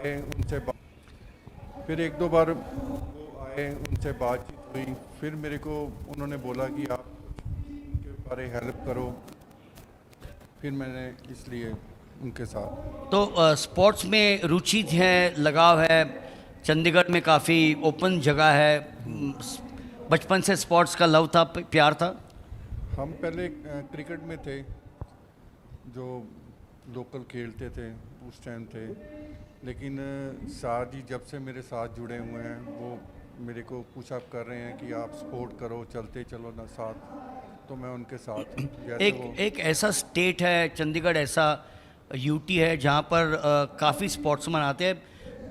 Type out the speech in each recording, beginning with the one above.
आए उनसे फिर एक दो बार वो आए उनसे बातचीत हुई, फिर मेरे को उन्होंने बोला कि आप उनके बारे हेल्प करो, फिर मैंने इसलिए उनके साथ। तो स्पोर्ट्स में रुचि है, लगाव है। चंडीगढ़ में काफ़ी ओपन जगह है। बचपन से स्पोर्ट्स का लव था, प्यार था। हम पहले क्रिकेट में थे, जो लोकल खेलते थे उस टाइम थे, लेकिन सार जी जब से मेरे साथ जुड़े हुए हैं वो मेरे को पुशअप कर रहे हैं कि आप सपोर्ट करो, चलते चलो ना साथ, तो मैं उनके साथ जैसे एक वो। एक ऐसा स्टेट है चंडीगढ़, ऐसा यूटी है जहाँ पर काफ़ी स्पोर्ट्समैन आते हैं।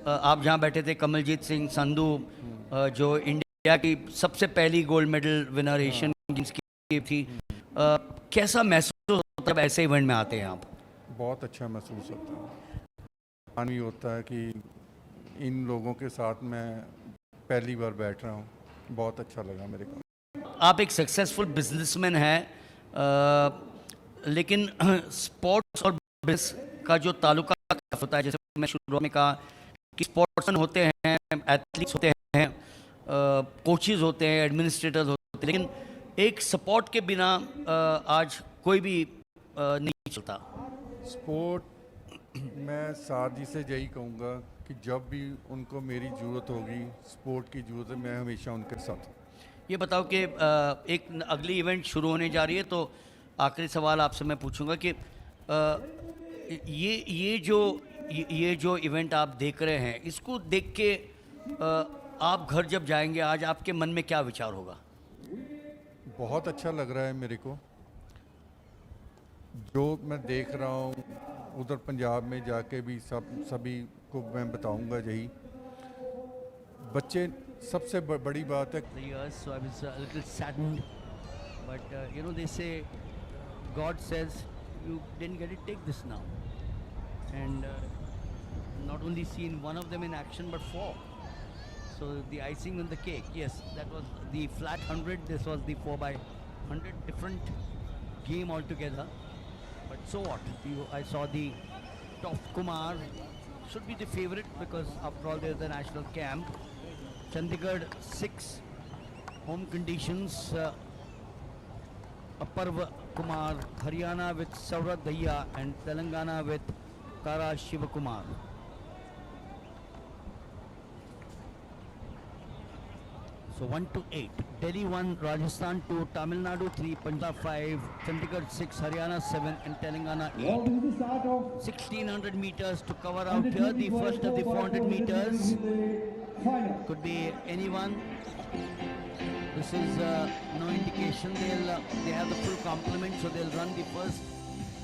आप जहाँ बैठे थे, कमलजीत सिंह संधू, जो इंडिया की सबसे पहली gold medal winner Asian games की थी। कैसा महसूस होता है जब ऐसे इवेंट में आते हैं आप? बहुत अच्छा महसूस होता है, मान भी होता है कि इन लोगों के साथ मैं पहली बार बैठ रहा हूँ, बहुत अच्छा लगा मेरे को। आप एक सक्सेसफुल बिजनेसमैन हैं, लेकिन स्पोर्ट्स और बिजनेस का जो ताल्लुका होता है, जैसे मैं शुरू में कहा कि स्पोर्ट्समैन होते हैं, एथलीट्स होते हैं, कोचेज होते हैं, एडमिनिस्ट्रेटर्स होते हैं, लेकिन एक सपोर्ट के बिना आज कोई भी नहीं चलता। स्पोर्ट, मैं साथ जी से यही कहूँगा कि जब भी उनको मेरी ज़रूरत होगी, स्पोर्ट की ज़रूरत है, मैं हमेशा उनके साथ हूँ। ये बताओ कि एक अगली इवेंट शुरू होने जा रही है, तो आखिरी सवाल आपसे मैं पूछूंगा कि ये जो इवेंट आप देख रहे हैं, इसको देख के आप घर जब जाएंगे आज, आपके मन में क्या विचार होगा? बहुत अच्छा लग रहा है मेरे को, जो मैं देख रहा हूँ उधर पंजाब में जाके भी सभी को मैं बताऊंगा यही। बच्चे सबसे बड़ी बात है। The years, so I was a little saddened, but they say God says you didn't get it, take this now, and not only seen one of them in action but four. So the icing on the cake, yes, that was the flat 100. This was the 4x100, different game altogether. But so what? I saw the Top Kumar should be the favorite because after all there's the national camp. Chandigarh 6 home conditions. Aparv Kumar, Haryana with Saurabh Daya and Telangana with Kara Shivakumar. So 1 to 8. Delhi 1, Rajasthan 2, Tamil Nadu 3, Punjab 5, Chandigarh 6, Haryana 7 and Telangana 8. 1600 meters to cover out here. The first of the 400 meters. Could be anyone. This is no indication. They have the full complement, so they'll run the first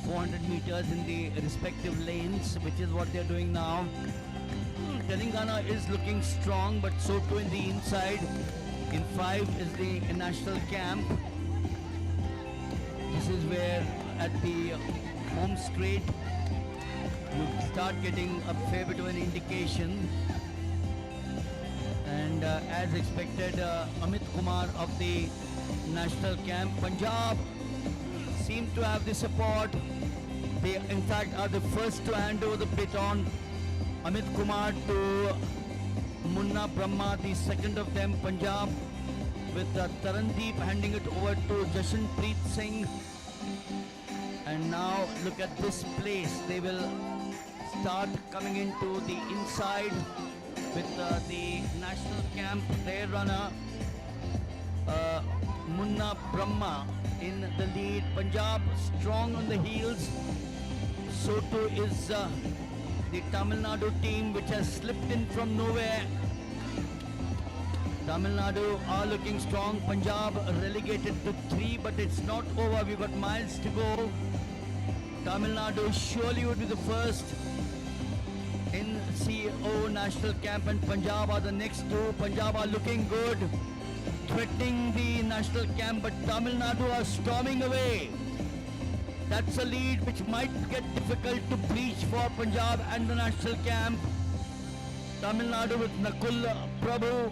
400 meters in the respective lanes, which is what they're doing now. Telangana is looking strong, but so too in the inside. In 5 is the national camp. This is where at the home straight you start getting a fair bit of an indication. And as expected, Amit Kumar of the national camp, Punjab seem to have the support. They in fact are the first to hand over the baton. Amit Kumar to Munna Brahma, the second of them, Punjab, with Tarandeep handing it over to Jashanpreet Singh. And now look at this place. They will start coming into the inside with the national camp, their runner, Munna Brahma in the lead. Punjab strong on the heels. So too is the Tamil Nadu team, which has slipped in from nowhere. Tamil Nadu are looking strong. Punjab relegated to 3, but it's not over. We've got miles to go. Tamil Nadu surely would be the first in CO national camp, and Punjab are the next two. Punjab are looking good, threatening the national camp, but Tamil Nadu are storming away. That's a lead which might get difficult to breach for Punjab and the national camp. Tamil Nadu with Nakul Prabhu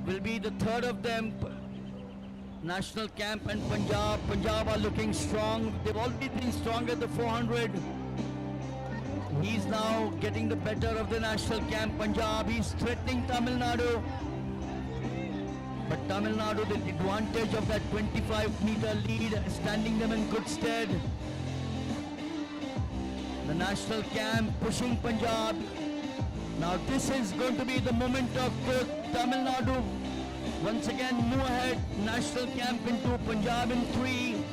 will be the third of them. National camp and Punjab are looking strong. They've already been strong at the 400. He's now getting the better of the national camp Punjab. He's threatening Tamil Nadu. But Tamil Nadu, the advantage of that 25-meter lead, standing them in good stead. The national camp pushing Punjab. Now this is going to be the moment of truth. Tamil Nadu once again move ahead. National camp into Punjab in 3.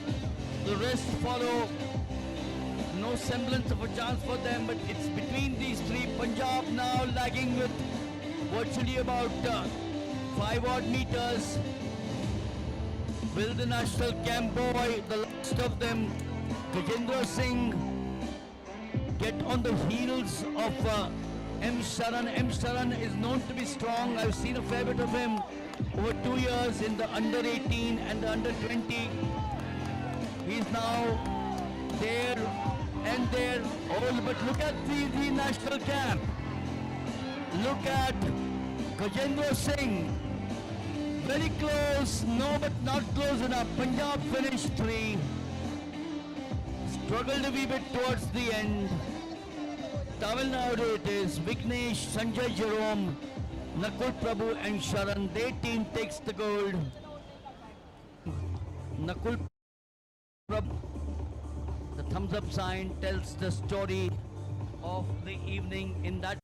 The rest follow. No semblance of a chance for them, but it's between these 3. Punjab now lagging with virtually about 5 odd meters. Will the national camp boy, the last of them, Gajendra Singh, get on the heels of M. Sharan? M. Sharan is known to be strong. I've seen a fair bit of him over 2 years in the under 18 and the under 20. He's now there and there. Oh, but look at the national camp. Look at Gajendra Singh. Very close, no, but not close enough. Punjab finished 3. Struggled a wee bit towards the end. Tamil Nadu it is. Vignesh, Sanjay Jerome, Nakul Prabhu and Sharan. Their team takes the gold. Nakul Prabhu, the thumbs up sign tells the story of the evening in that